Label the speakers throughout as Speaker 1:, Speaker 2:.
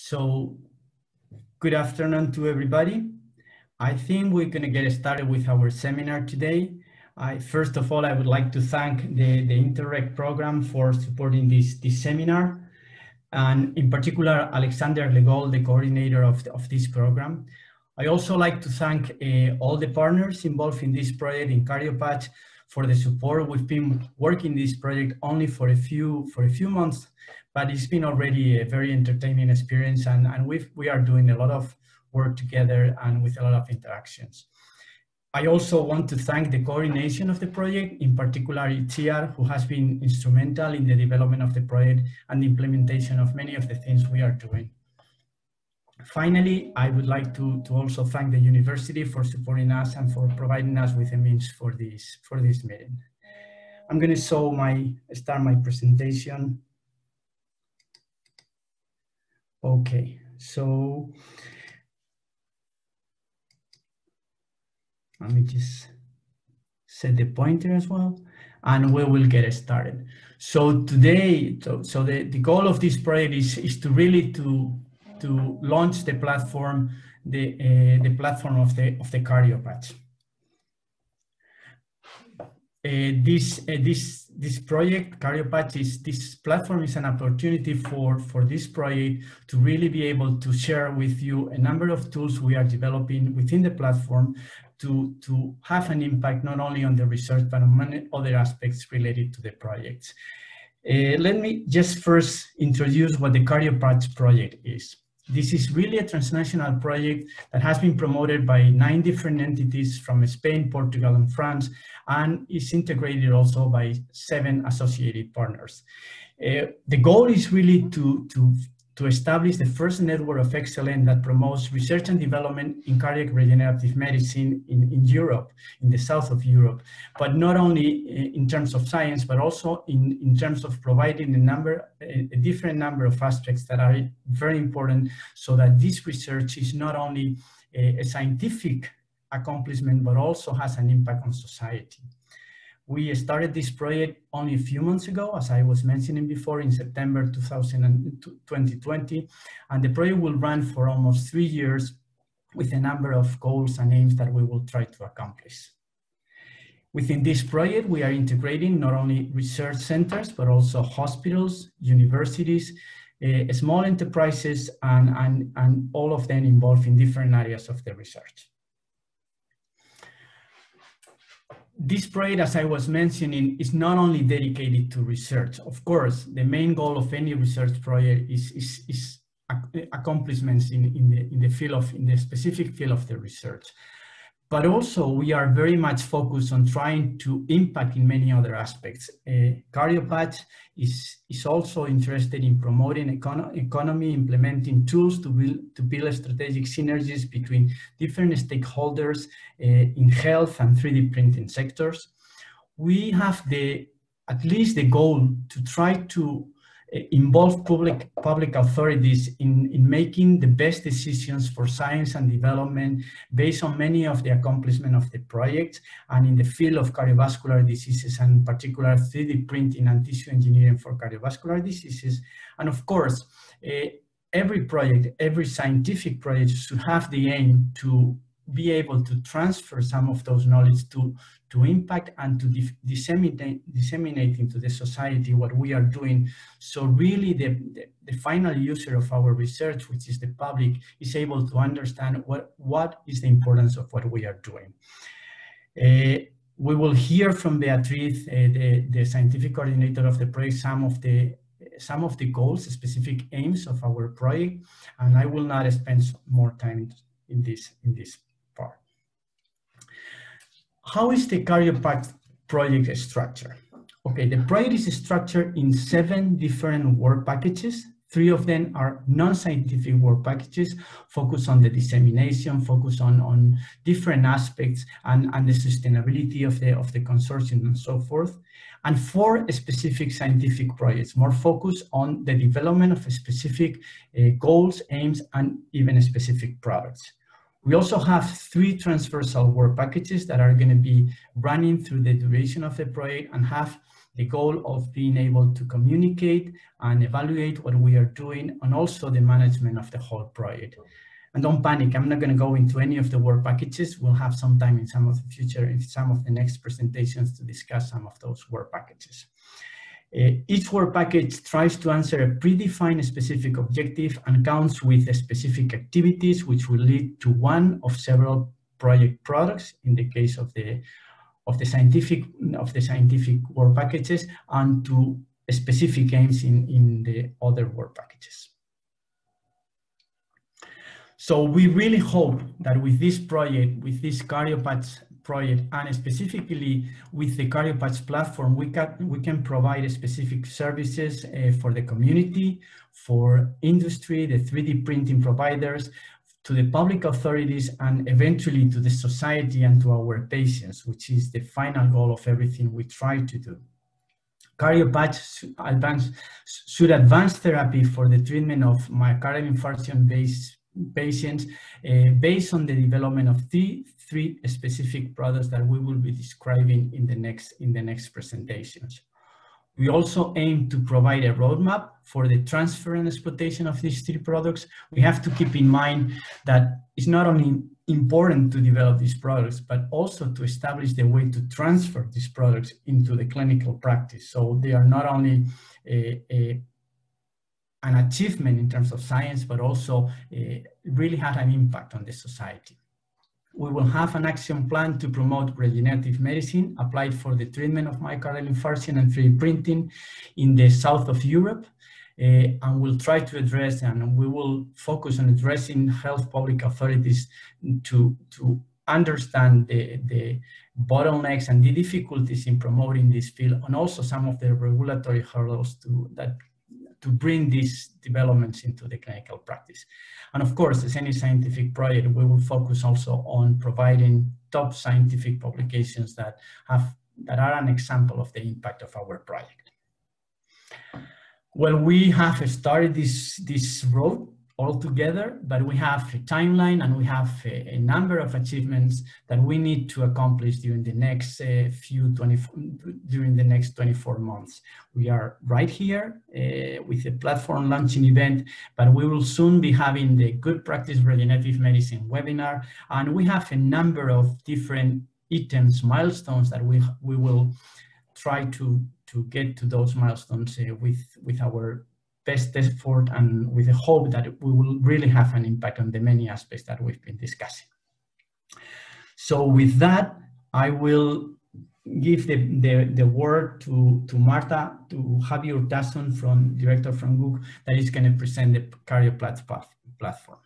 Speaker 1: So good afternoon to everybody. I think we're going to get started with our seminar today. First of all, I would like to thank the Interreg program for supporting this seminar, and in particular, Alexander Legol, the coordinator of this program. I also like to thank all the partners involved in this project in CARDIOPATCH for the support. We've been working this project only for a few months, but it's been already a very entertaining experience, and we are doing a lot of work together and with a lot of interactions. I also want to thank the coordination of the project, in particular Itziar, who has been instrumental in the development of the project and the implementation of many of the things we are doing. Finally, I would like to also thank the university for supporting us and for providing us with a means for this meeting. I'm going to start my presentation. Okay, so let me just set the pointer as well, and we will get started. So today, the goal of this project is to really to launch the platform, the platform of the CARDIOPATCH. This project, CARDIOPATCH, this platform is an opportunity for this project to really be able to share with you a number of tools we are developing within the platform to have an impact not only on the research, but on many other aspects related to the projects. Let me just first introduce what the CARDIOPATCH project is. This is really a transnational project that has been promoted by 9 different entities from Spain, Portugal, and France, and is integrated also by 7 associated partners. The goal is really to establish the first network of excellence that promotes research and development in cardiac regenerative medicine in Europe, in the south of Europe, but not only in terms of science, but also in terms of providing a different number of aspects that are very important, so that this research is not only a scientific accomplishment, but also has an impact on society. We started this project only a few months ago, as I was mentioning before, in September 2020, and the project will run for almost 3 years with a number of goals and aims that we will try to accomplish. Within this project, we are integrating not only research centers, but also hospitals, universities, small enterprises, and all of them involved in different areas of the research. This project, as I was mentioning, is not only dedicated to research. Of course, the main goal of any research project is accomplishments in the specific field of the research. But also, we are very much focused on trying to impact in many other aspects. CARDIOPATCH is also interested in promoting economy, implementing tools to build strategic synergies between different stakeholders in health and 3D printing sectors. We have at least the goal to try to involve public authorities in making the best decisions for science and development based on many of the accomplishments of the project, and in the field of cardiovascular diseases, and in particular 3D printing and tissue engineering for cardiovascular diseases. And of course, every project, every scientific project should have the aim to be able to transfer some of those knowledge to impact and to disseminate into the society what we are doing. So really the final user of our research, which is the public, is able to understand what is the importance of what we are doing. We will hear from Beatriz, the scientific coordinator of the project, some of the goals, specific aims of our project, and I will not spend more time in this part. How is the CARDIOPATCH project structured? Okay, the project is structured in 7 different work packages. 3 of them are non-scientific work packages, focused on the dissemination, focused on different aspects and the sustainability of the consortium and so forth. And 4 specific scientific projects, more focused on the development of specific goals, aims, and even specific products. We also have 3 transversal work packages that are going to be running through the duration of the project and have the goal of being able to communicate and evaluate what we are doing, and also the management of the whole project. And don't panic, I'm not going to go into any of the work packages. We'll have some time in some of the future, in some of the next presentations, to discuss some of those work packages. Each work package tries to answer a predefined specific objective and counts with specific activities which will lead to one of several project products in the case of the scientific work packages, and to specific aims in the other work packages. So we really hope that with this project, with this CARDIOPATCH project, and specifically with the CARDIOPATCH platform, we can provide specific services for the community, for industry, the 3D printing providers, to the public authorities, and eventually to the society and to our patients, which is the final goal of everything we try to do. CARDIOPATCH should advance therapy for the treatment of myocardial infarction-based patients based on the development of three specific products that we will be describing in the next presentations. We also aim to provide a roadmap for the transfer and exploitation of these three products. We have to keep in mind that it's not only important to develop these products, but also to establish the way to transfer these products into the clinical practice. So they are not only an achievement in terms of science, but also really had an impact on the society. We will have an action plan to promote regenerative medicine applied for the treatment of myocardial infarction and 3D printing in the south of Europe. And we'll try to address, and we will focus on addressing health public authorities to understand the bottlenecks and the difficulties in promoting this field, and also some of the regulatory hurdles to bring these developments into the clinical practice. And of course, as any scientific project, we will focus also on providing top scientific publications that are an example of the impact of our project. Well, we have started this road all together, but we have a timeline and we have a number of achievements that we need to accomplish during the next 24 months. We are right here with the platform launching event, but we will soon be having the Good Practice Regenerative Medicine webinar, and we have a number of different items, milestones that we will try to get to those milestones with our best effort, and with the hope that we will really have an impact on the many aspects that we've been discussing. So with that, I will give the word to Marta, to Javier Hurtasun, director from GUC, that is going to present the CARDIOPATCH platform.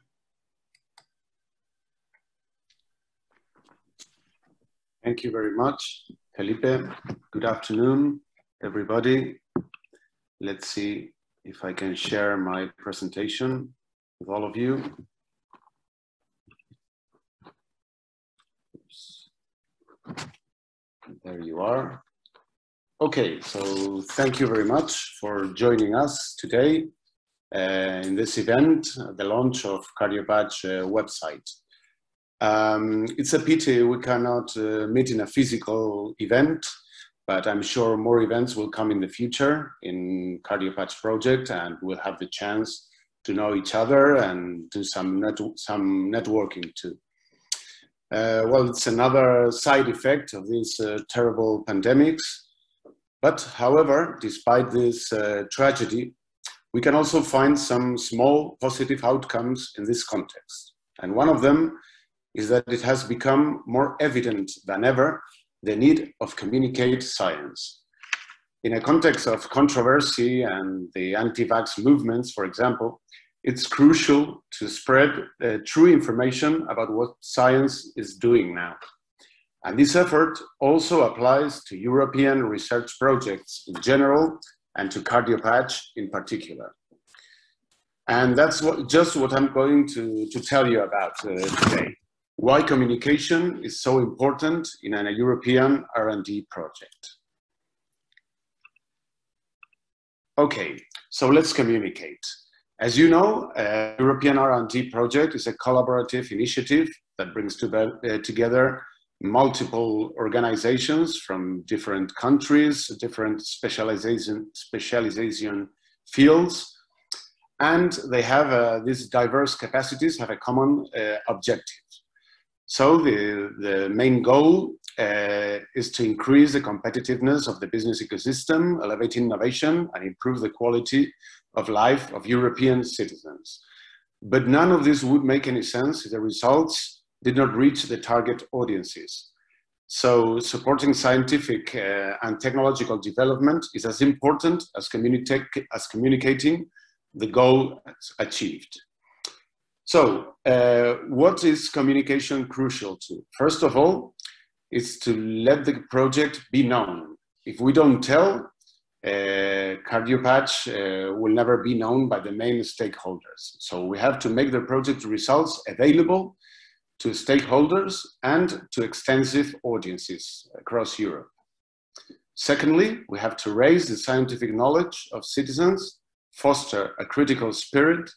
Speaker 2: Thank you very much, Felipe. Good afternoon, everybody. Let's see if I can share my presentation with all of you. Oops. There you are. Okay, so thank you very much for joining us today in this event, the launch of CARDIOPATCH website. It's a pity we cannot meet in a physical event, but I'm sure more events will come in the future in CARDIOPATCH project, and we'll have the chance to know each other and do some networking too. Well, it's another side effect of these terrible pandemics. But however, despite this tragedy, we can also find some small positive outcomes in this context. And one of them is that it has become more evident than ever the need of communicate science. In a context of controversy and the anti-vax movements, for example, it's crucial to spread true information about what science is doing now. And this effort also applies to European research projects in general and to CARDIOPATCH in particular. And that's just what I'm going to tell you about today. Why communication is so important in a European R&D project. Okay, so let's communicate. As you know, a European R&D project is a collaborative initiative that brings together multiple organizations from different countries, different specialization fields, and they have these diverse capacities have a common objective. So the main goal is to increase the competitiveness of the business ecosystem, elevate innovation, and improve the quality of life of European citizens. But none of this would make any sense if the results did not reach the target audiences. So supporting scientific and technological development is as important as communicating the goal achieved. So what is communication crucial to? First of all, is to let the project be known. If we don't tell, CARDIOPATCH will never be known by the main stakeholders. So we have to make the project results available to stakeholders and to extensive audiences across Europe. Secondly, we have to raise the scientific knowledge of citizens, foster a critical spirit,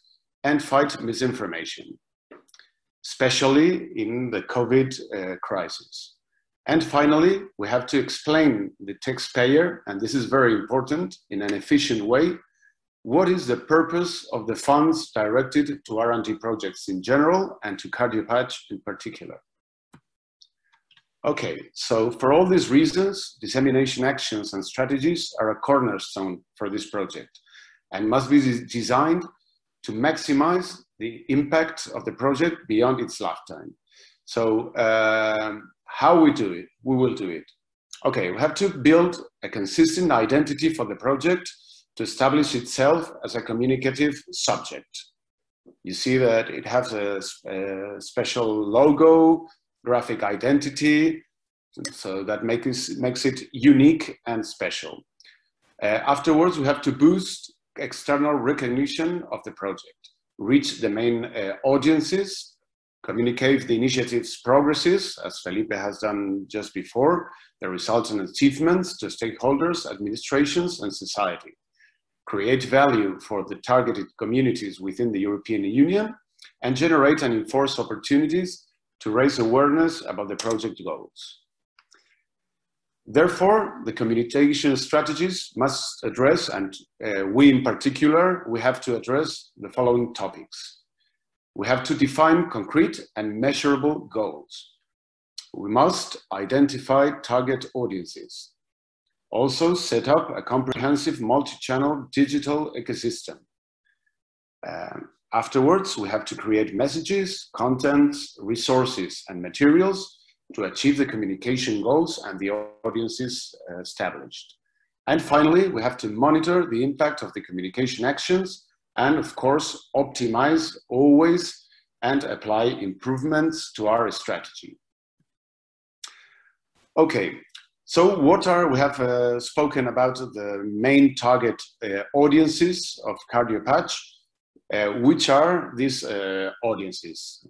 Speaker 2: and fight misinformation, especially in the COVID crisis. And finally, we have to explain the taxpayer, and this is very important, in an efficient way, what is the purpose of the funds directed to R&D projects in general and to CARDIOPATCH in particular. Okay, so for all these reasons, dissemination actions and strategies are a cornerstone for this project and must be designed to maximize the impact of the project beyond its lifetime. So how we do it? We will do it. Okay, we have to build a consistent identity for the project to establish itself as a communicative subject. You see that it has a special logo, graphic identity, so that makes it unique and special. Afterwards, we have to boost external recognition of the project, reach the main audiences, communicate the initiative's progresses, as Felipe has done just before, the results and achievements to stakeholders, administrations, and society. Create value for the targeted communities within the European Union, and generate and enforce opportunities to raise awareness about the project goals. Therefore, the communication strategies must address, and we in particular, we have to address the following topics. We have to define concrete and measurable goals. We must identify target audiences. Also set up a comprehensive multi-channel digital ecosystem. Afterwards, we have to create messages, contents, resources, and materials to achieve the communication goals and the audiences established. And finally, we have to monitor the impact of the communication actions and, of course, optimize always and apply improvements to our strategy. Okay, so we have spoken about the main target audiences of CARDIOPATCH. Which are these audiences?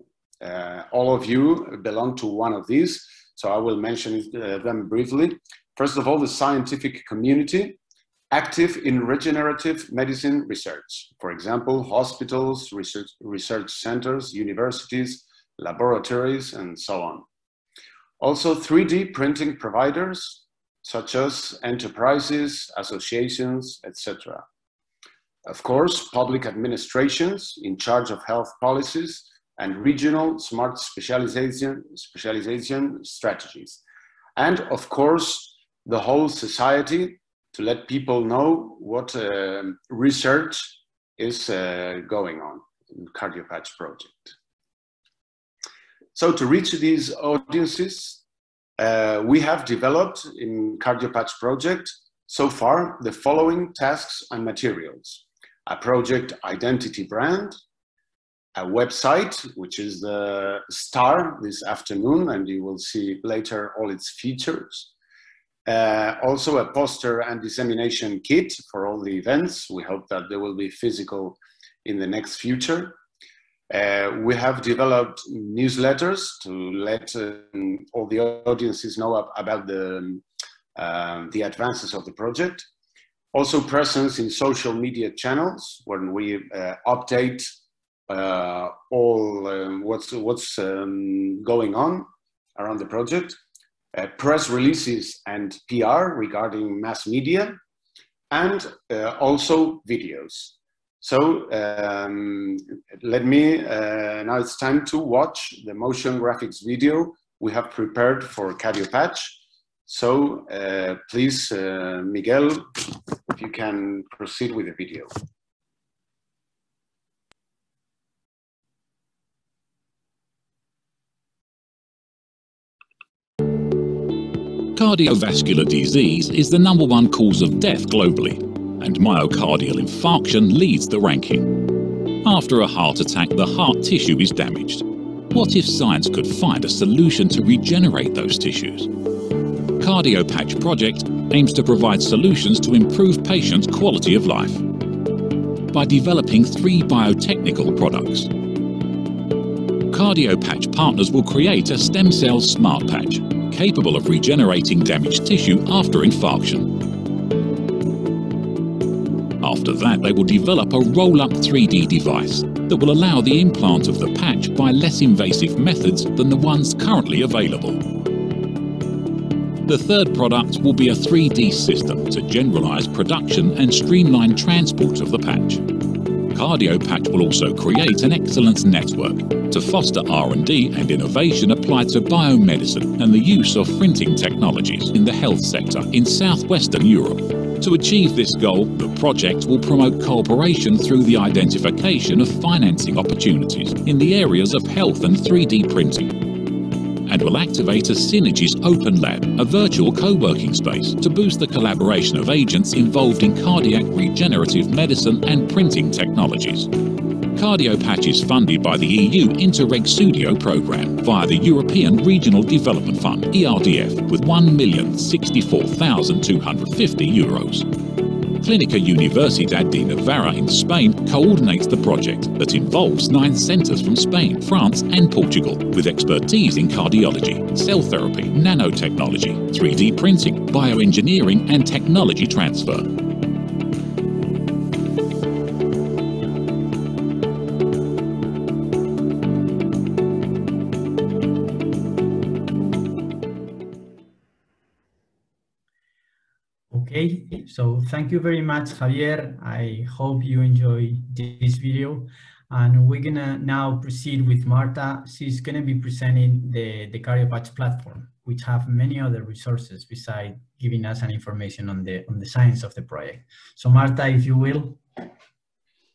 Speaker 2: All of you belong to one of these, so I will mention them briefly. First of all, the scientific community, active in regenerative medicine research. For example, hospitals, research centers, universities, laboratories, and so on. Also 3D printing providers, such as enterprises, associations, etc. Of course, public administrations in charge of health policies and regional smart specialization strategies. And of course, the whole society to let people know what research is going on in CARDIOPATCH project. So to reach these audiences, we have developed in CARDIOPATCH project so far the following tasks and materials. A project identity brand, a website, which is the star this afternoon, and you will see later all its features. Also a poster and dissemination kit for all the events. We hope that they will be physical in the next future. We have developed newsletters to let all the audiences know about the advances of the project. Also presence in social media channels when we update all what's going on around the project. press releases and PR regarding mass media, and also videos. So let me, now it's time to watch the motion graphics video we have prepared for CARDIOPATCH. So please, Miguel, if you can proceed with the video.
Speaker 3: Cardiovascular disease is the #1 cause of death globally, and myocardial infarction leads the ranking. After a heart attack, the heart tissue is damaged. What if science could find a solution to regenerate those tissues? CARDIOPATCH project aims to provide solutions to improve patients' quality of life by developing 3 biotechnical products. CARDIOPATCH partners will create a stem cell smart patch capable of regenerating damaged tissue after infarction. After that, they will develop a roll-up 3D device that will allow the implant of the patch by less invasive methods than the ones currently available. The third product will be a 3D system to generalize production and streamline transport of the patch. CARDIOPATCH will also create an excellence network to foster R&D and innovation applied to biomedicine and the use of printing technologies in the health sector in southwestern Europe. To achieve this goal, the project will promote cooperation through the identification of financing opportunities in the areas of health and 3D printing, and will activate a Synergies Open Lab, a virtual co-working space, to boost the collaboration of agents involved in cardiac regenerative medicine and printing technologies. CARDIOPATCH is funded by the EU Interreg Sudoe programme via the European Regional Development Fund, ERDF, with €1,064,250. Clínica Universidad de Navarra in Spain coordinates the project that involves 9 centres from Spain, France and Portugal with expertise in cardiology, cell therapy, nanotechnology, 3D printing, bioengineering and technology transfer.
Speaker 1: Okay, so thank you very much, Javier. I hope you enjoy this video. And we're gonna now proceed with Marta. She's gonna be presenting the CARDIOPATCH platform, which have many other resources besides giving us an information on the science of the project. So Marta, if you will.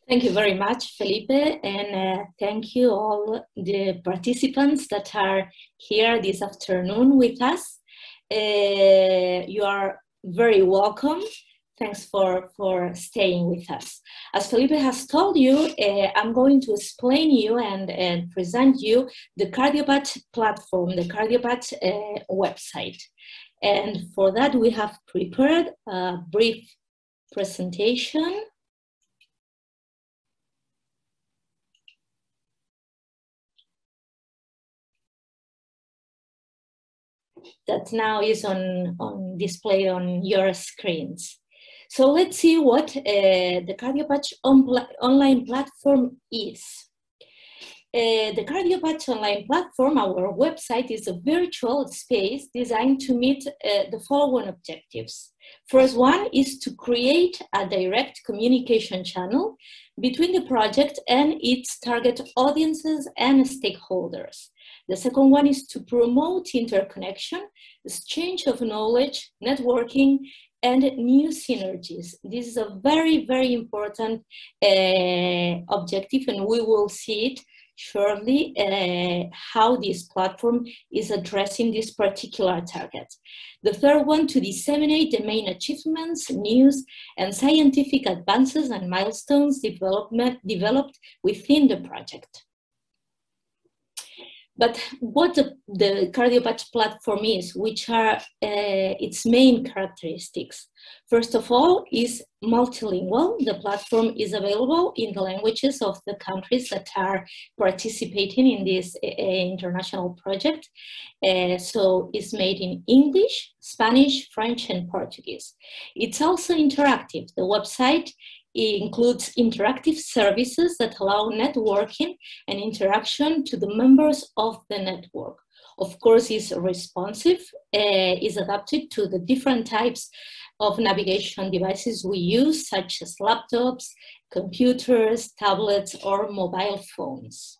Speaker 4: Thank you very much, Felipe, and thank you all the participants that are here this afternoon with us. You are very welcome. Thanks for staying with us. As Felipe has told you, I'm going to explain you and present you the CARDIOPATCH platform, the CARDIOPATCH website. And for that, we have prepared a brief presentation. That now is on display on your screens. So let's see what the CARDIOPATCH online platform is. The CARDIOPATCH online platform, our website, is a virtual space designed to meet the following objectives. First one is to create a direct communication channel between the project and its target audiences and stakeholders. The second one is to promote interconnection, exchange of knowledge, networking, and new synergies. This is a very, very important objective, and we will see it shortly, how this platform is addressing this particular target. The third one, to disseminate the main achievements, news, and scientific advances and milestones developed within the project. But what the CARDIOPATCH platform is, which are its main characteristics. First of all, is multilingual. The platform is available in the languages of the countries that are participating in this international project. So it's made in English, Spanish, French, and Portuguese. It's also interactive. The website includes interactive services that allow networking and interaction to the members of the network. Of course, is responsive, is adapted to the different types of navigation devices we use, such as laptops, computers, tablets, or mobile phones.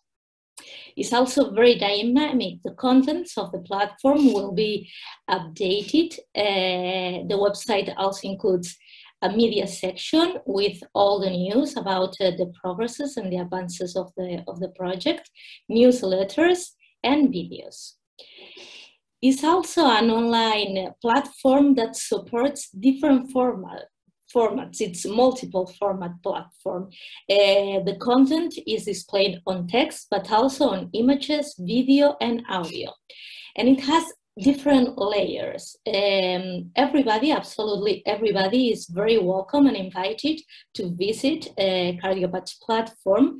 Speaker 4: It's also very dynamic. The contents of the platform will be updated. The website also includes a media section with all the news about the progresses and the advances of the project, newsletters, and videos. It's also an online platform that supports different formats. It's a multiple format platform. The content is displayed on text, but also on images, video, and audio. And it has different layers. Everybody, absolutely everybody, is very welcome and invited to visit CARDIOPATCH platform.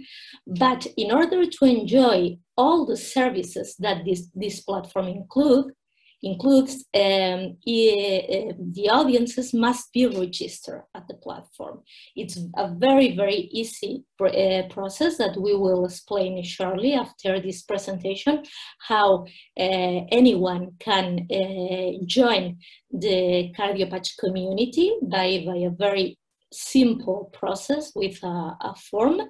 Speaker 4: But in order to enjoy all the services that this platform includes, the audiences must be registered at the platform. It's a very, very easy process that we will explain shortly after this presentation, how anyone can join the CARDIOPATCH community by a very simple process with a form,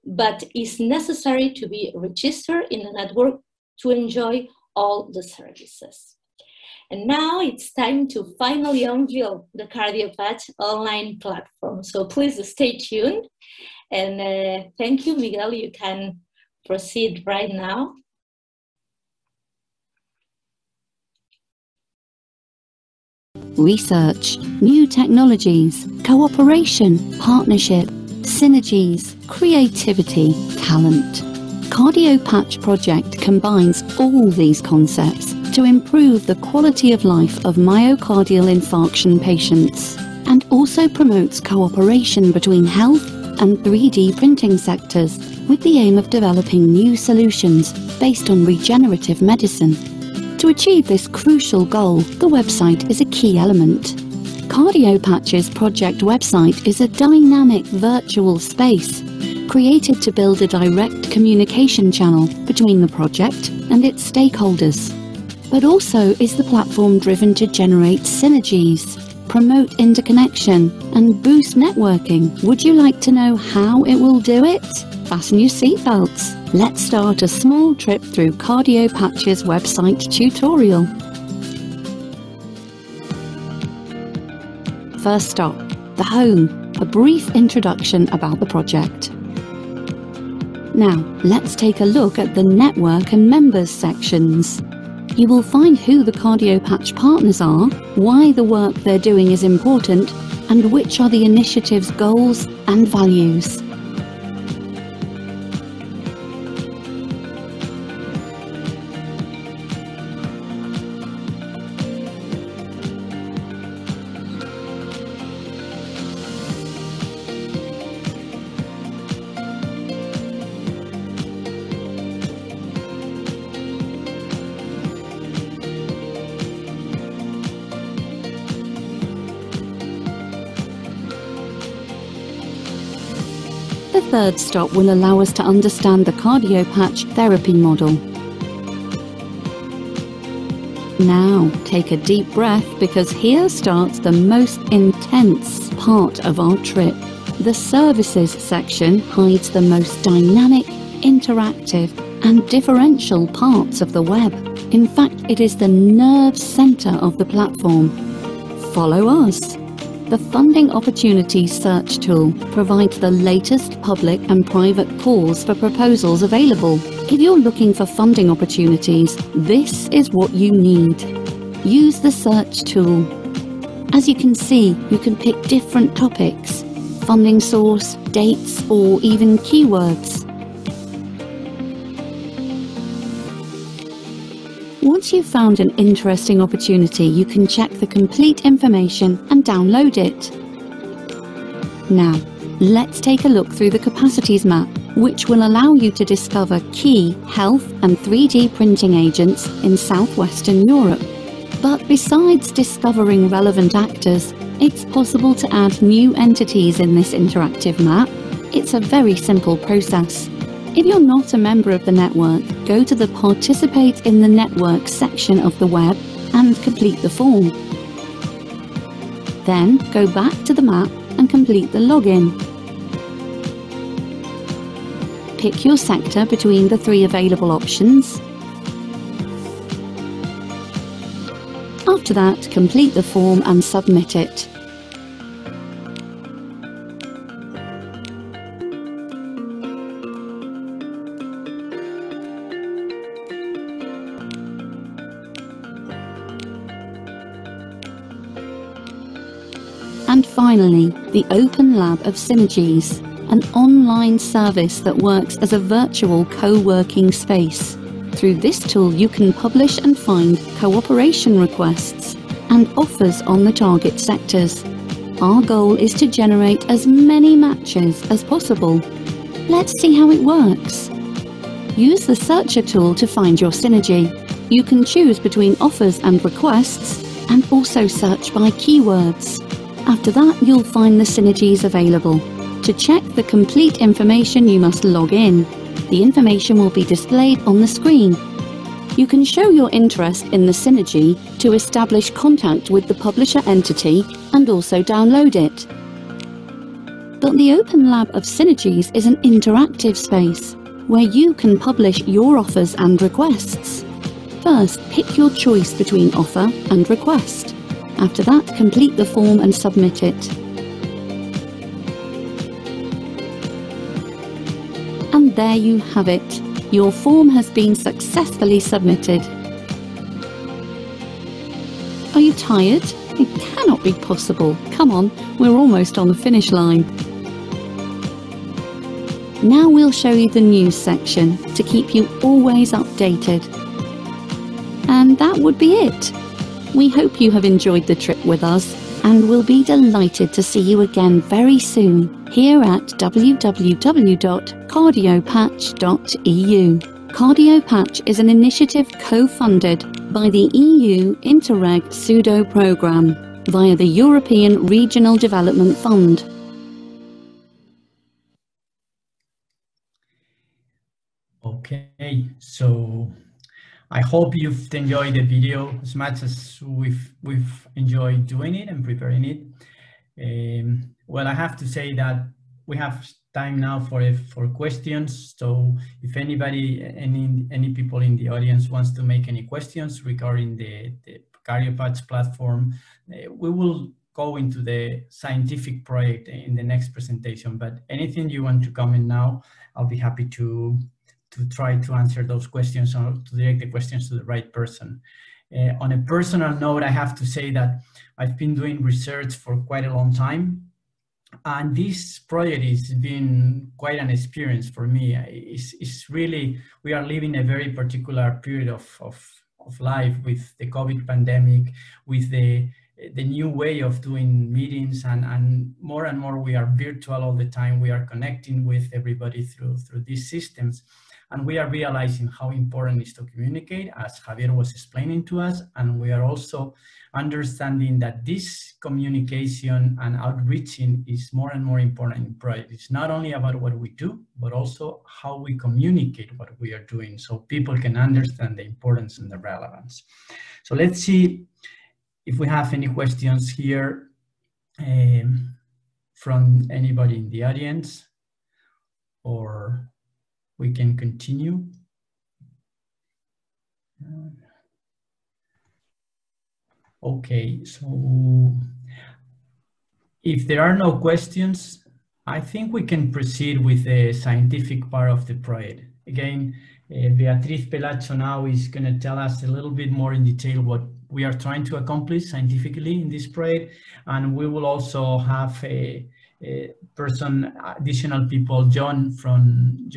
Speaker 4: but it's necessary to be registered in the network to enjoy all the services. And now it's time to finally unveil the CARDIOPATCH online platform. So please stay tuned. And thank you, Miguel. You can proceed right now.
Speaker 5: Research, new technologies, cooperation, partnership, synergies, creativity, talent. CARDIOPATCH project combines all these concepts to improve the quality of life of myocardial infarction patients, and also promotes cooperation between health and 3D printing sectors with the aim of developing new solutions based on regenerative medicine. To achieve this crucial goal, the website is a key element. CARDIOPATCH's project website is a dynamic virtual space created to build a direct communication channel between the project and its stakeholders, but also is the platform driven to generate synergies, promote interconnection, and boost networking. Would you like to know how it will do it? Fasten your seatbelts. Let's start a small trip through CARDIOPATCH's website tutorial. First stop, the home, a brief introduction about the project. Now, let's take a look at the network and members sections. You will find who the CARDIOPATCH partners are, why the work they're doing is important, and which are the initiative's goals and values. The third stop will allow us to understand the CARDIOPATCH therapy model. Now, take a deep breath, because here starts the most intense part of our trip. The services section hides the most dynamic, interactive, and differential parts of the web. In fact, it is the nerve center of the platform. Follow us. The Funding Opportunities Search tool provides the latest public and private calls for proposals available. If you're looking for funding opportunities, this is what you need. Use the search tool. As you can see, you can pick different topics, funding source, dates, or even keywords. Once you've found an interesting opportunity, you can check the complete information and download it. Now, let's take a look through the capacities map, which will allow you to discover key health and 3D printing agents in southwestern Europe. But besides discovering relevant actors, it's possible to add new entities in this interactive map. It's a very simple process. If you're not a member of the network, go to the Participate in the Network section of the web and complete the form. Then go back to the map and complete the login. Pick your sector between the 3 available options. After that, complete the form and submit it. And finally, the Open Lab of Synergies, an online service that works as a virtual co-working space. Through this tool, you can publish and find cooperation requests and offers on the target sectors. Our goal is to generate as many matches as possible. Let's see how it works. Use the searcher tool to find your synergy. You can choose between offers and requests and also search by keywords. After that, you'll find the synergies available. To check the complete information, you must log in. The information will be displayed on the screen. You can show your interest in the synergy to establish contact with the publisher entity and also download it. But the Open Lab of Synergies is an interactive space where you can publish your offers and requests. First, pick your choice between offer and request. After that, complete the form and submit it. And there you have it. Your form has been successfully submitted. Are you tired? It cannot be possible. Come on, we're almost on the finish line. Now we'll show you the news section to keep you always updated. And that would be it. We hope you have enjoyed the trip with us and we'll be delighted to see you again very soon here at www.cardiopatch.eu. CardioPatch is an initiative co-funded by the EU Interreg Sudoe programme via the European Regional Development Fund.
Speaker 1: Okay, so I hope you've enjoyed the video as much as we've enjoyed doing it and preparing it. Well, I have to say that we have time now for questions. So if anybody, any people in the audience wants to make any questions regarding the CardioPatch platform, we will go into the scientific project in the next presentation. But anything you want to comment now, I'll be happy to try to answer those questions or to direct the questions to the right person. On a personal note, I have to say that I've been doing research for quite a long time. And this project has been quite an experience for me. It's really, we are living a very particular period of life with the COVID pandemic, with the new way of doing meetings, and more we are virtual all the time. We are connecting with everybody through these systems. And we are realizing how important it is to communicate, as Javier was explaining to us. And we are also understanding that this communication and outreaching is more and more important in projects. It's not only about what we do, but also how we communicate what we are doing so people can understand the importance and the relevance. So let's see if we have any questions here from anybody in the audience, or we can continue. Okay, so if there are no questions, I think we can proceed with the scientific part of the project. Again, Beatriz Pelacho now is going to tell us a little bit more in detail what we are trying to accomplish scientifically in this project, and we will also have additional people. John from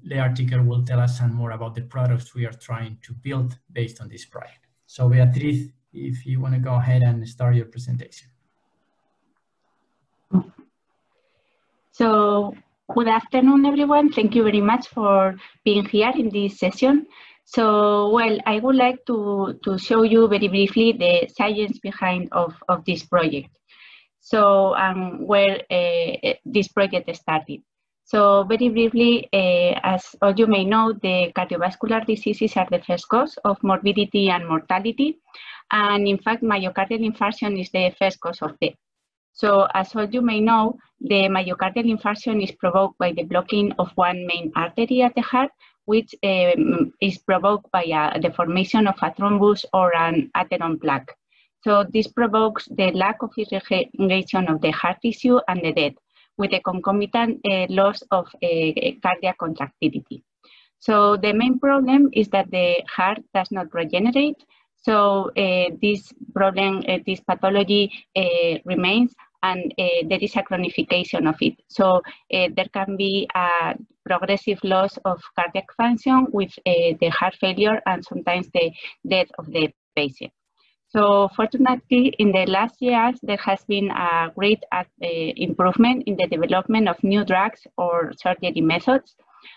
Speaker 1: Leartiker will tell us some more about the products we are trying to build based on this project. So Beatriz, if you want to go ahead and start your presentation.
Speaker 6: So good afternoon, everyone. Thank you very much for being here in this session. So, well, I would like to show you very briefly the science behind of this project. So, where this project started. So very briefly, as all you may know, the cardiovascular diseases are the first cause of morbidity and mortality. And in fact, myocardial infarction is the first cause of death. So as all you may know, the myocardial infarction is provoked by the blocking of one main artery at the heart, which is provoked by the formation of a thrombus or an atheroma plaque. So this provokes the lack of irrigation of the heart tissue and the death, with a concomitant loss of cardiac contractility. So the main problem is that the heart does not regenerate. So this problem, this pathology remains, and there is a chronification of it. So there can be a progressive loss of cardiac function with the heart failure and sometimes the death of the patient. So fortunately, in the last years, there has been a great improvement in the development of new drugs or surgery methods,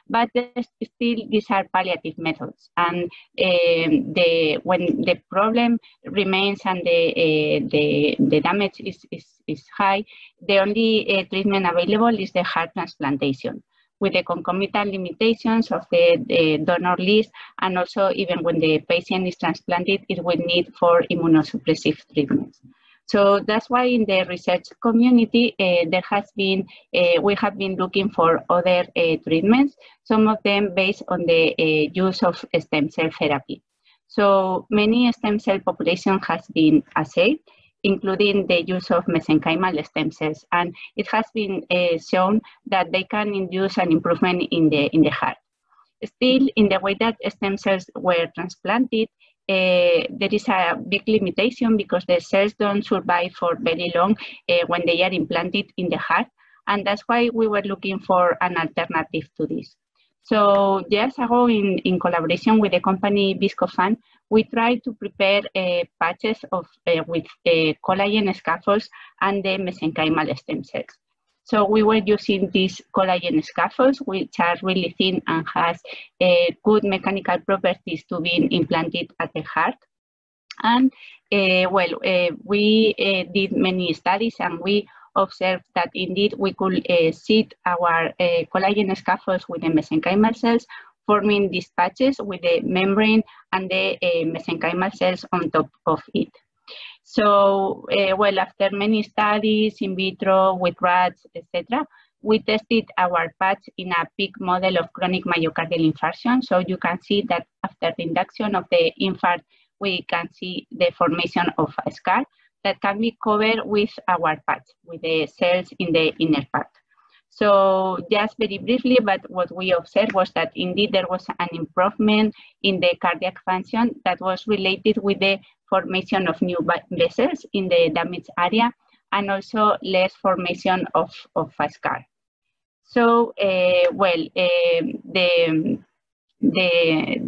Speaker 6: but still these are palliative methods. And when the problem remains and the damage is high, the only treatment available is the heart transplantation, with the concomitant limitations of the donor list, and also even when the patient is transplanted, it will need for immunosuppressive treatments. So that's why in the research community, we have been looking for other treatments, some of them based on the use of stem cell therapy. So many stem cell population has been assayed, including the use of mesenchymal stem cells. And it has been shown that they can induce an improvement in the heart. Still, in the way that stem cells were transplanted, there is a big limitation because the cells don't survive for very long when they are implanted in the heart. And that's why we were looking for an alternative to this. So years ago, in collaboration with the company Viscofan, we tried to prepare patches with collagen scaffolds and the mesenchymal stem cells. So we were using these collagen scaffolds, which are really thin and has good mechanical properties to be implanted at the heart. And we did many studies, and we observed that indeed we could seed our collagen scaffolds with the mesenchymal cells, forming these patches with the membrane and the mesenchymal cells on top of it. So, after many studies in vitro with rats, etc., we tested our patch in a pig model of chronic myocardial infarction. So you can see that after the induction of the infarct, we can see the formation of a scar that can be covered with our patch, with the cells in the inner part. So just very briefly, but what we observed was that indeed there was an improvement in the cardiac function that was related with the formation of new vessels in the damaged area, and also less formation of a scar. So, the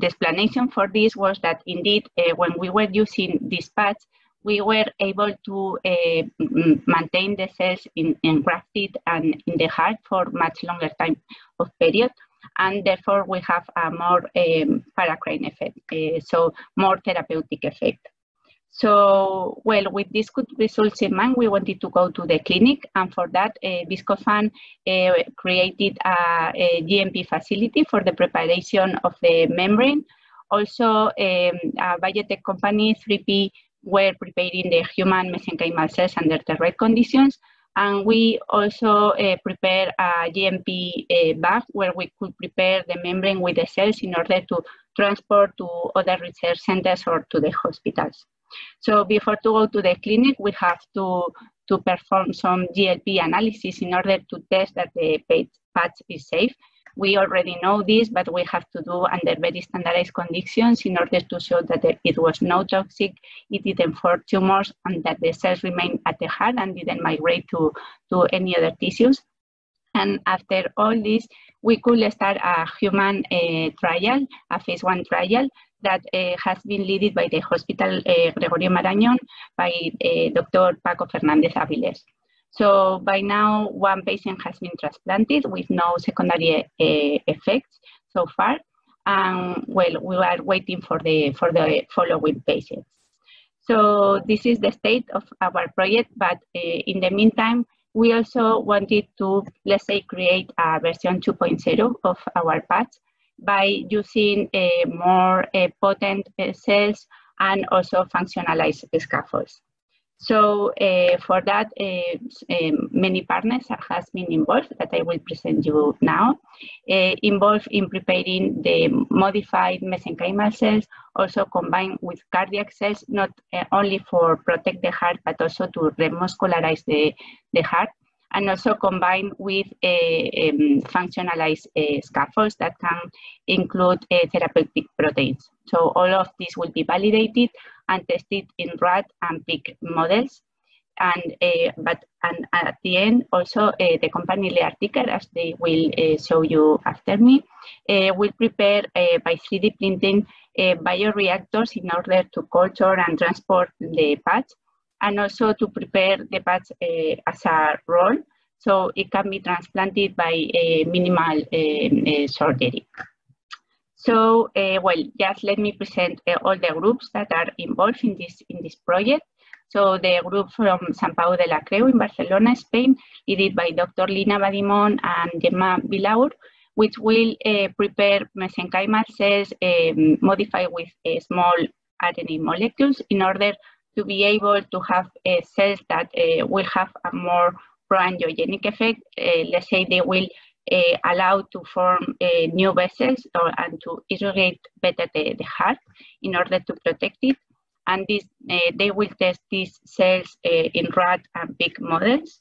Speaker 6: explanation for this was that indeed, when we were using this patch, we were able to maintain the cells engrafted and in the heart for much longer time of period, and therefore we have a more paracrine effect, so more therapeutic effect. So, with these good results in mind, we wanted to go to the clinic, and for that, Viscofan created a GMP facility for the preparation of the membrane. Also, a biotech company, 3P, were preparing the human mesenchymal cells under the right conditions, and we also prepared a GMP bag where we could prepare the membrane with the cells in order to transport to other research centers or to the hospitals. So before to go to the clinic, we have to perform some GLP analysis in order to test that the patch is safe. We already know this, but we have to do under very standardized conditions in order to show that it was not toxic, it didn't form tumors, and that the cells remain at the heart and didn't migrate to any other tissues. And after all this, we could start a human trial, a phase 1 trial, that has been led by the hospital Gregorio Marañón by Dr. Paco Fernández Avilés. So by now, one patient has been transplanted with no secondary effects so far. And we are waiting for the following patients. So this is the state of our project, but in the meantime, we also wanted to, let's say, create a version 2.0 of our patch by using more potent cells and also functionalized scaffolds. So for that, many partners has been involved that I will present you now, involved in preparing the modified mesenchymal cells, also combined with cardiac cells, not only for protect the heart, but also to remuscularize the heart, and also combined with functionalized scaffolds that can include therapeutic proteins. So all of this will be validated and tested in rat and pig models. And at the end, also the company Leartiker, as they will show you after me, will prepare by 3D printing bioreactors in order to culture and transport the patch, and also to prepare the patch as a roll, so it can be transplanted by minimal surgery. So, well, just let me present all the groups that are involved in this project. So the group from Sant Pau de la Creu in Barcelona, Spain, led by Dr. Lina Badimon and Gemma Vilaur, which will prepare mesenchymal cells modified with small RNA molecules in order to be able to have cells that will have a more pro-angiogenic effect. Let's say they will allow to form new vessels and to irrigate better the heart in order to protect it. And this, they will test these cells in rat and pig models.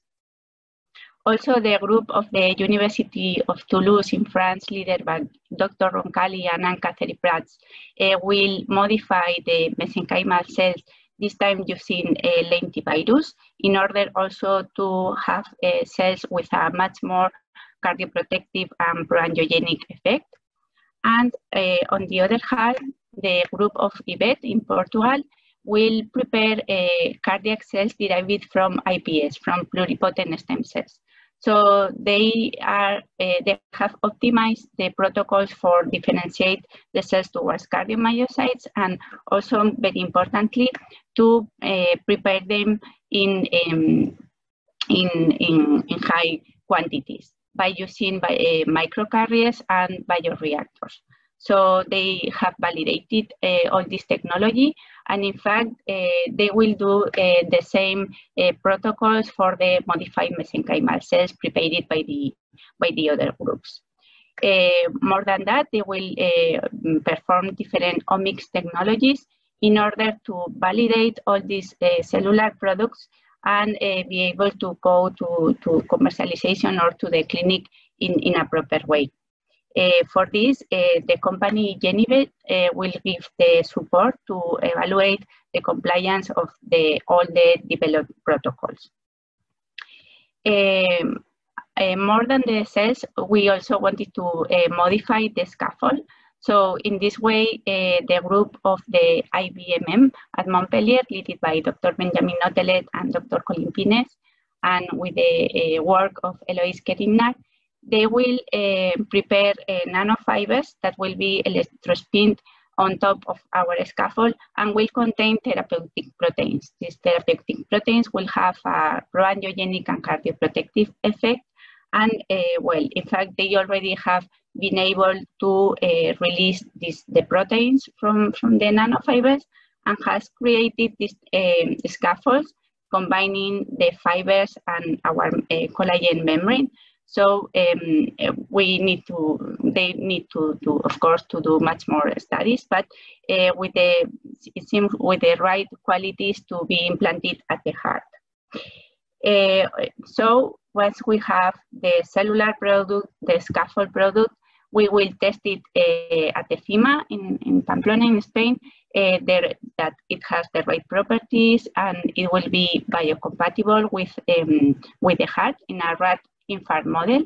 Speaker 6: Also, the group of the University of Toulouse in France, led by Dr. Roncalli and Anne-Catherine Prats, will modify the mesenchymal cells, this time using lentivirus, in order also to have cells with a much more cardioprotective and proangiogenic effect. And on the other hand, the group of iBET in Portugal will prepare cardiac cells derived from iPS, from pluripotent stem cells. So they have optimized the protocols for differentiate the cells towards cardiomyocytes, and also very importantly to prepare them in high quantities by using microcarriers and bioreactors. So they have validated all this technology, and in fact, they will do the same protocols for the modified mesenchymal cells prepared by the other groups. More than that, they will perform different omics technologies in order to validate all these cellular products and be able to go to commercialization or to the clinic in a proper way. For this, the company GenIbet will give the support to evaluate the compliance of all the developed protocols. More than the cells, we also wanted to modify the scaffold. So in this way, the group of the IBMM at Montpellier, led by Dr. Benjamin Notelet and Dr. Colin Pines, and with the work of Eloise Kerignac, they will prepare nanofibers that will be electrospined on top of our scaffold and will contain therapeutic proteins. These therapeutic proteins will have a proangiogenic and cardioprotective effect. And well, in fact, they already have been able to release the proteins from the nanofibers, and has created these scaffolds combining the fibers and our collagen membrane. So they need to of course, to do much more studies, but it seems with the right qualities to be implanted at the heart. So once we have the cellular product, the scaffold product, we will test it at the CIMA in Pamplona in Spain, that it has the right properties and it will be biocompatible with the heart in a rat infarct model.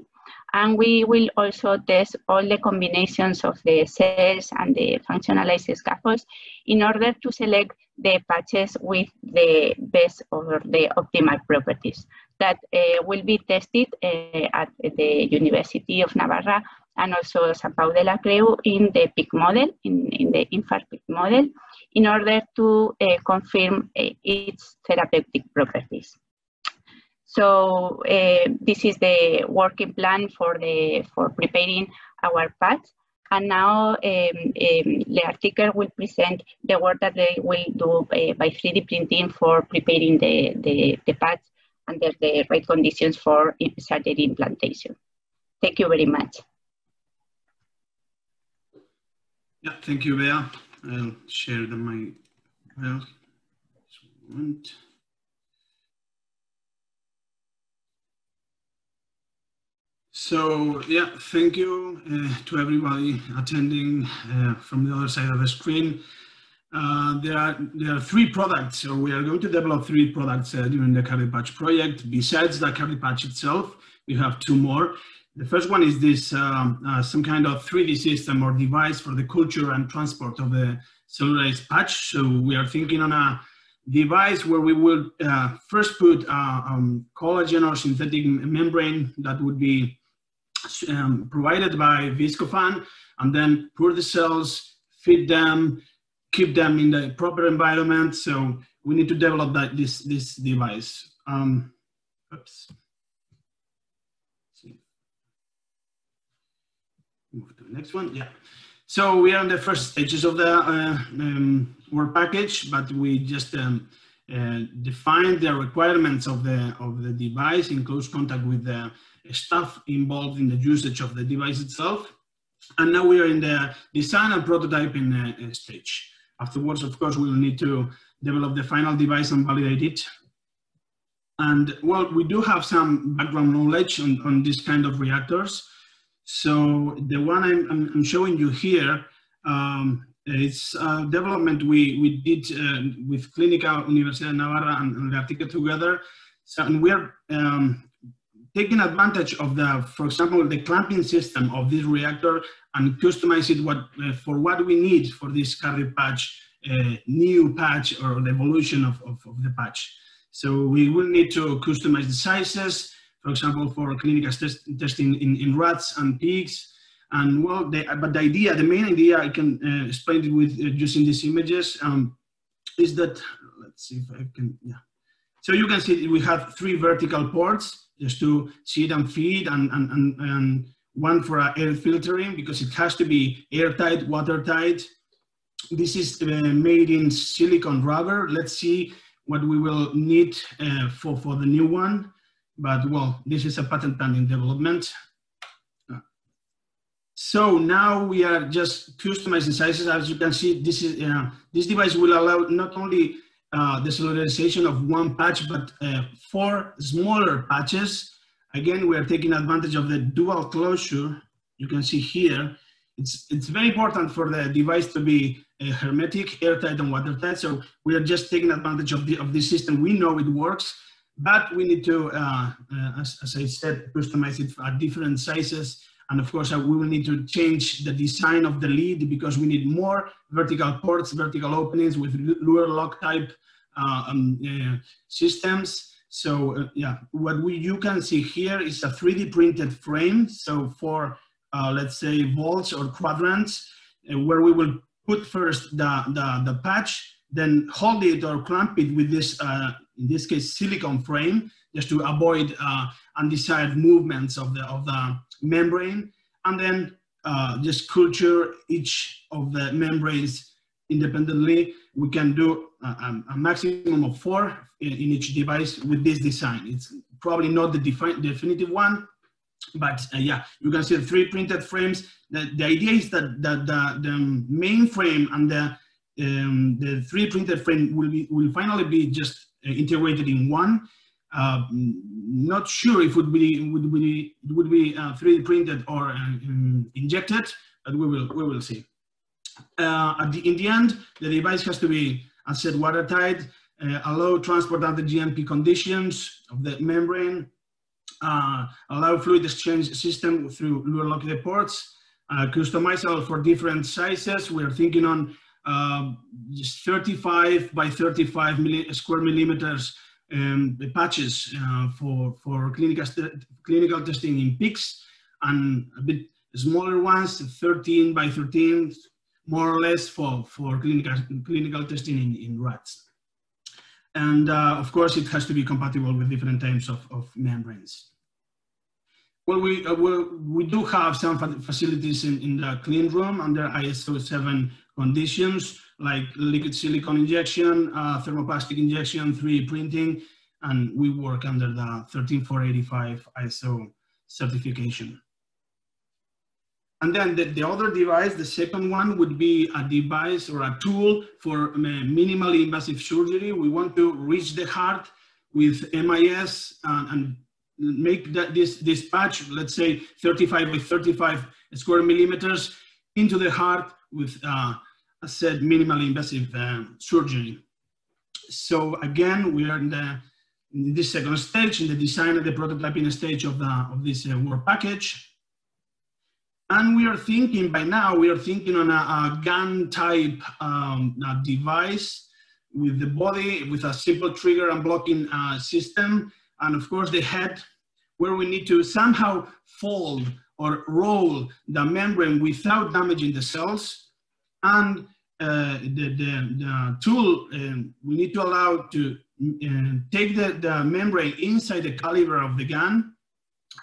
Speaker 6: And we will also test all the combinations of the cells and the functionalized scaffolds in order to select the patches with the best or the optimal properties that will be tested at the University of Navarra and also Sant Pau de la Creu in the pig model, in the infarct pig model, in order to confirm its therapeutic properties. So this is the working plan for preparing our patch. And now Leartiker will present the work that they will do by 3D printing for preparing the patch under the right conditions for surgery implantation. Thank you very much.
Speaker 7: Yeah, thank you, Bea. I'll share my file. So yeah, thank you to everybody attending from the other side of the screen. There are 3 products, so we are going to develop 3 products during the CARDIOPATCH project. Besides the CARDIOPATCH itself, we have 2 more. The first one is this some kind of 3D system or device for the culture and transport of the cellularized patch. So we are thinking on a device where we will first put collagen or synthetic membrane that would be provided by Viscofan, and then pour the cells, feed them, keep them in the proper environment. So we need to develop this device. Oops. Move to the next one. Yeah. So we are in the first stages of the work package, but we just defined the requirements of the device in close contact with the staff involved in the usage of the device itself. And now we are in the design and prototyping stage. Afterwards, of course, we will need to develop the final device and validate it. And well, we do have some background knowledge on this kind of reactors. So the one I'm showing you here, it's development we did with Clínica Universidad de Navarra and Leartiker together. So, and we are taking advantage of for example, the clamping system of this reactor and customize it for what we need for this CARDIOPATCH new patch or the evolution of the patch. So we will need to customize the sizes, for example, for clinical testing in rats and pigs. And well, but the main idea, I can explain it with using these images, is that, let's see if I can, yeah. So you can see we have 3 vertical ports just to seed and feed, and one for air filtering because it has to be airtight, watertight. This is made in silicone rubber. Let's see what we will need for the new one. But well, this is a patent pending development. So now we are just customizing sizes. As you can see, this device will allow not only the cellularization of 1 patch, but 4 smaller patches. Again, we are taking advantage of the dual closure. You can see here, it's very important for the device to be hermetic, airtight, and watertight. So we are just taking advantage of this system. We know it works, but we need to, as I said, customize it at different sizes. And of course, we will need to change the design of the lead because we need more vertical ports, vertical openings with lure lock type systems. So yeah, what you can see here is a 3D printed frame. So for, let's say, volts or quadrants, where we will put first the patch, then hold it or clamp it with this, in this case, silicone frame, just to avoid undesired movements of the membrane, and then just culture each of the membranes independently. We can do a maximum of 4 in each device with this design. It's probably not the definitive one, but yeah, you can see the 3 printed frames. The idea is that the main frame and the 3 printed frame will finally be just integrated in one. Not sure if it would be 3D printed or injected, but we will see. In the end, the device has to be, as said, watertight, allow transport under GMP conditions of the membrane, allow fluid exchange system through lure locked ports, customizable for different sizes. We're thinking on just 35 by 35 square millimeters the patches for clinical testing in pigs, and a bit smaller ones, 13 by 13, more or less for clinical testing in rats. And of course, it has to be compatible with different types of membranes. Well, we do have some facilities in the clean room under ISO 7 conditions, like liquid silicone injection, thermoplastic injection, 3D printing, and we work under the 13485 ISO certification. And then the other device, the second one, would be a device or a tool for minimally invasive surgery. We want to reach the heart with MIS and make this patch, let's say 35 by 35 square millimeters, into the heart with, as said, minimally invasive surgery. So again, we are in this second stage, in the design and the prototyping stage of this work package. And we are thinking, by now, we are thinking on a gun type device with the body, with a simple trigger and blocking system. And of course the head, where we need to somehow fold or roll the membrane without damaging the cells. And the tool, we need to allow to take the membrane inside the caliber of the gun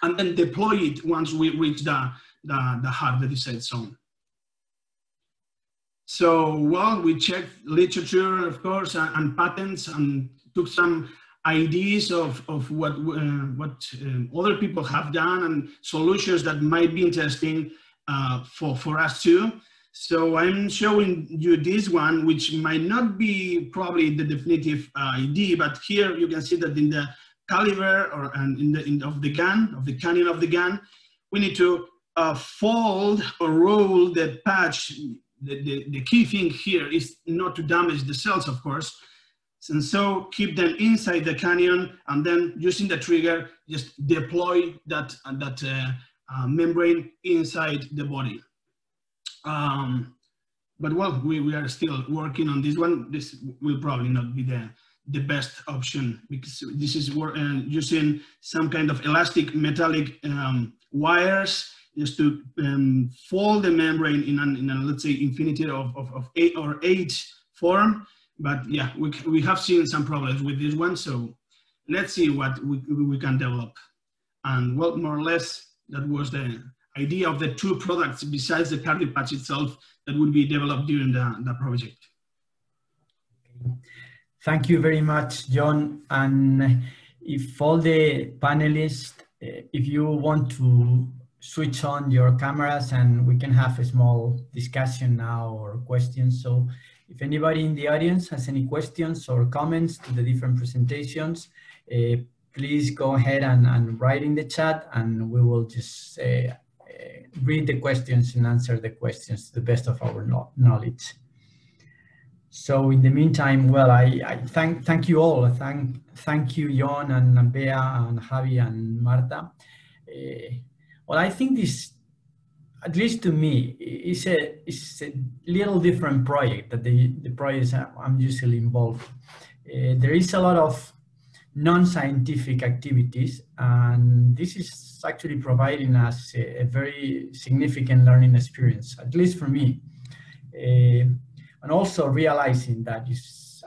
Speaker 7: and then deploy it once we reach the heart, the decide zone. So, well, we checked literature, of course, and patents, and took some ideas of what other people have done and solutions that might be interesting for us too. So I'm showing you this one, which might not be probably the definitive idea, but here you can see that in the caliber or of the cannon of the gun, we need to fold or roll the patch. The key thing here is not to damage the cells, of course. And so keep them inside the canyon, and then using the trigger, just deploy that membrane inside the body. But well, we are still working on this one. This will probably not be the best option, because this is using some kind of elastic metallic wires just to fold the membrane in a let's say infinity of 8 or 8 form. But yeah, we have seen some problems with this one, so let's see what we can develop. And well, more or less, that was the idea of the two products besides the CARDIOPATCH itself that would be developed during the project.
Speaker 1: Thank you very much, John. And if all the panelists, if you want to switch on your cameras and we can have a small discussion now or questions. So if anybody in the audience has any questions or comments to the different presentations, please go ahead and write in the chat, and we will just read the questions and answer the questions to the best of our knowledge. So in the meantime, well, I thank you all. Thank you, John and Bea and Javi and Marta. Well, I think this, at least to me, is a little different project than the projects I'm usually involved in. There is a lot of non-scientific activities, and this is actually providing us a very significant learning experience, at least for me. And also realizing that,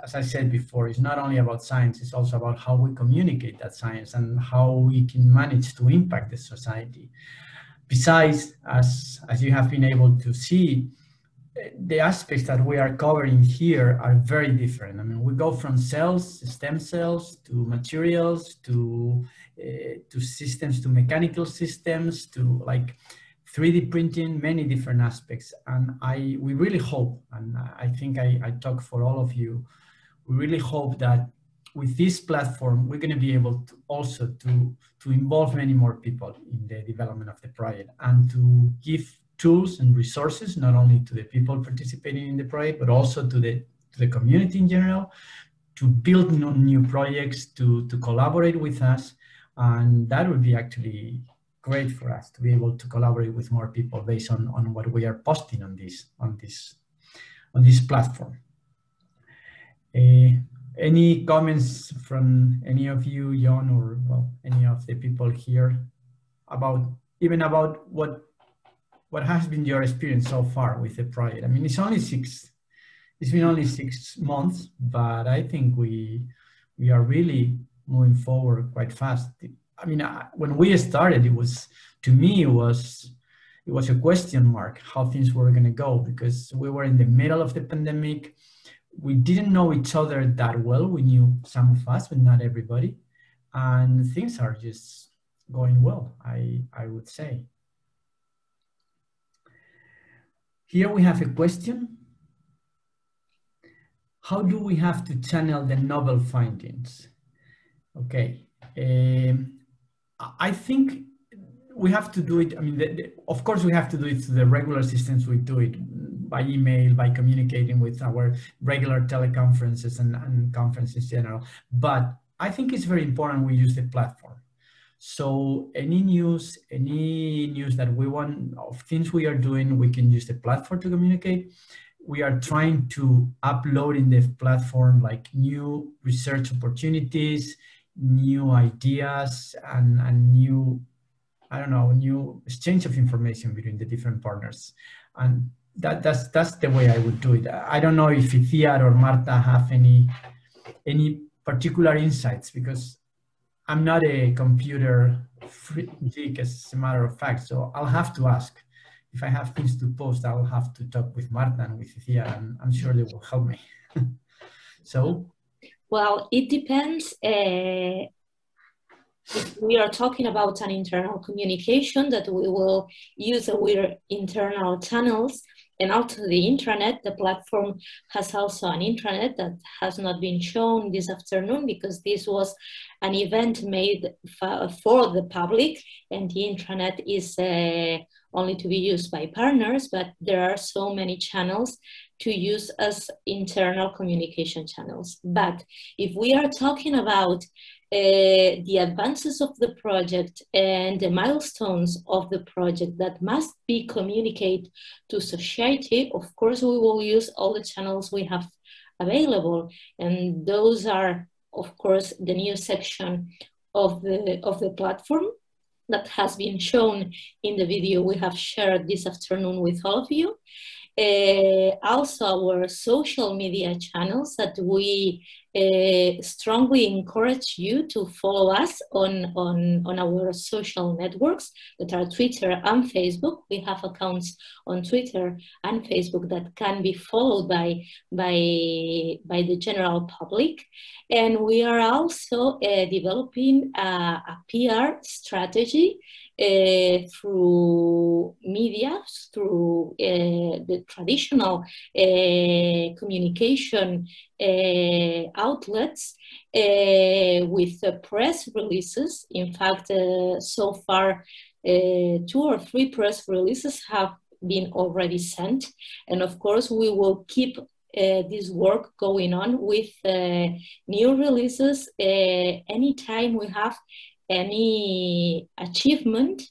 Speaker 1: as I said before, it's not only about science, it's also about how we communicate that science and how we can manage to impact the society. Besides, as you have been able to see, the aspects that we are covering here are very different. I mean, we go from cells, stem cells, to materials, to systems, to mechanical systems, to like 3D printing, many different aspects. And we really hope, and I think I talk for all of you, we really hope that with this platform, we're going to be able to also to involve many more people in the development of the project, and to give tools and resources, not only to the people participating in the project, but also to the community in general, to build new projects, to collaborate with us. And that would be actually great for us to be able to collaborate with more people based on what we are posting on this platform. Any comments from any of you, John, or well, any of the people here about what has been your experience so far with the project? I mean, it's been only 6 months, but I think we we are really moving forward quite fast. I mean, when we started, to me, it was a question mark how things were going to go, because we were in the middle of the pandemic. We didn't know each other that well. We knew some of us, but not everybody. And things are just going well, I would say. Here we have a question. How do we have to channel the novel findings? Okay, I think we have to do it. I mean, of course, we have to do it through the regular systems. We do it by email, by communicating with our regular teleconferences and conferences in general. But I think it's very important we use the platform. So any news that we want, of things we are doing, we can use the platform to communicate. We are trying to upload in the platform like new research opportunities, new ideas, and new, I don't know, new exchange of information between the different partners. And that's the way I would do it. I don't know if Iciar or Marta have any particular insights, because I'm not a computer geek, as a matter of fact, so I'll have to ask. If I have things to post, I'll have to talk with Marta and with Iciar, and I'm sure they will help me. So?
Speaker 4: Well, it depends. If we are talking about an internal communication that we will use our internal channels, and also the intranet, the platform has also an intranet that has not been shown this afternoon because this was an event made for the public, and the intranet is only to be used by partners, but there are so many channels to use as internal communication channels. But if we are talking about the advances of the project and the milestones of the project that must be communicated to society, of course, we will use all the channels we have available. And those are, of course, the news section of the platform that has been shown in the video we have shared this afternoon with all of you. Also our social media channels that we strongly encourage you to follow us on our social networks that are Twitter and Facebook. We have accounts on Twitter and Facebook that can be followed by the general public. And we are also developing a PR strategy through media, through the traditional communication outlets with press releases. In fact, so far, 2 or 3 press releases have been already sent. And of course, we will keep this work going on with new releases anytime we have any achievement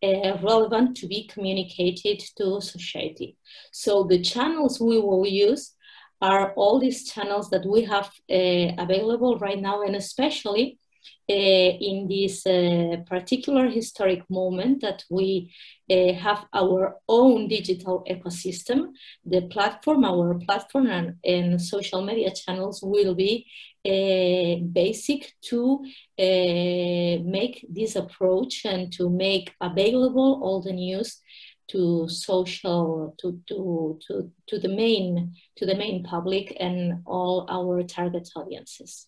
Speaker 4: relevant to be communicated to society. So the channels we will use are all these channels that we have available right now, and especially in this particular historic moment that we have our own digital ecosystem. The platform, our platform and social media channels will be basic to make this approach and to make available all the news to social, to the main public and all our target audiences.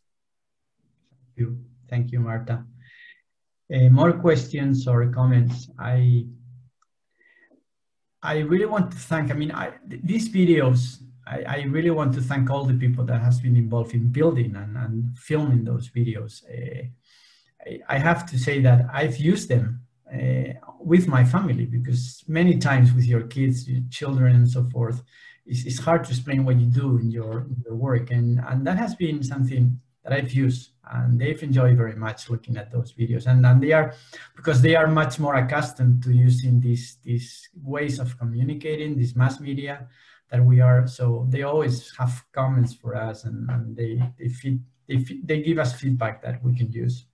Speaker 1: Thank you, Marta. More questions or comments? I really want to thank, these videos, I really want to thank all the people that has been involved in building and filming those videos. I have to say that I've used them with my family, because many times with your kids, your children and so forth, it's hard to explain what you do in your work. And that has been something that I've used, and they've enjoyed very much looking at those videos. And they are, because they are much more accustomed to using these ways of communicating, this mass media that we are. So they always have comments for us, and they give us feedback that we can use.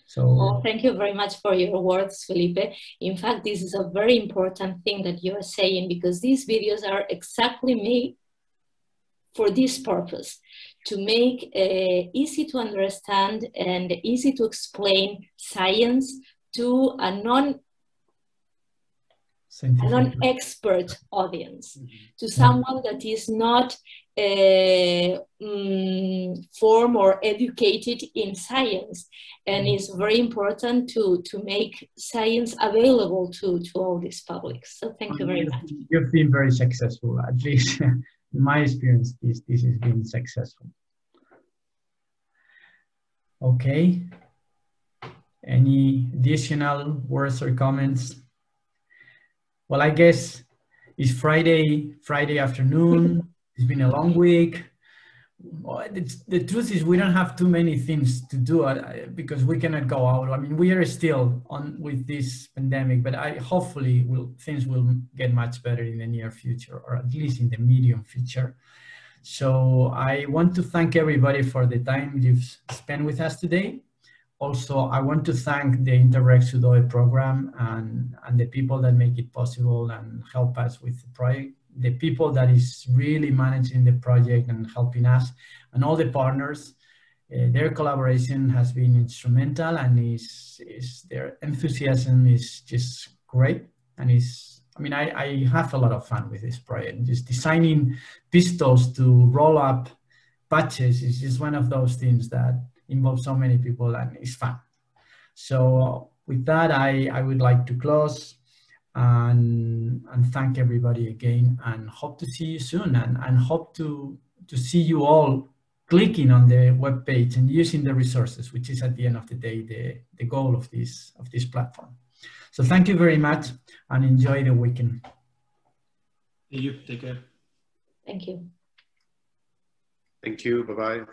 Speaker 1: So,
Speaker 4: well, thank you very much for your words, Felipe. In fact, this is a very important thing that you are saying, because these videos are exactly made for this purpose, to make easy to understand and easy to explain science to a non-expert audience, to someone that is not formed or educated in science. And it's very important to make science available to all these publics. So thank you very much.
Speaker 1: You've been very successful, at least in my experience, this has been successful. Okay. Any additional words or comments? Well, I guess it's Friday afternoon. It's been a long week. Well, the truth is we don't have too many things to do because we cannot go out. I mean, we are still on with this pandemic, but hopefully things will get much better in the near future, or at least in the medium future. So I want to thank everybody for the time you've spent with us today. Also, I want to thank the Interreg Sudoe program and the people that make it possible and help us with the project, the people that is really managing the project and helping us, and all the partners. Their collaboration has been instrumental, and their enthusiasm is just great. And I have a lot of fun with this project. Just designing pistols to roll up patches is just one of those things that involves so many people, and it's fun. So with that, I would like to close and thank everybody again, and hope to see you soon, and hope to see you all clicking on the webpage and using the resources, which is at the end of the day the goal of this platform. So thank you very much, and enjoy the weekend.
Speaker 7: Thank you. Take care.
Speaker 4: Thank you.
Speaker 2: Thank you. Bye-bye.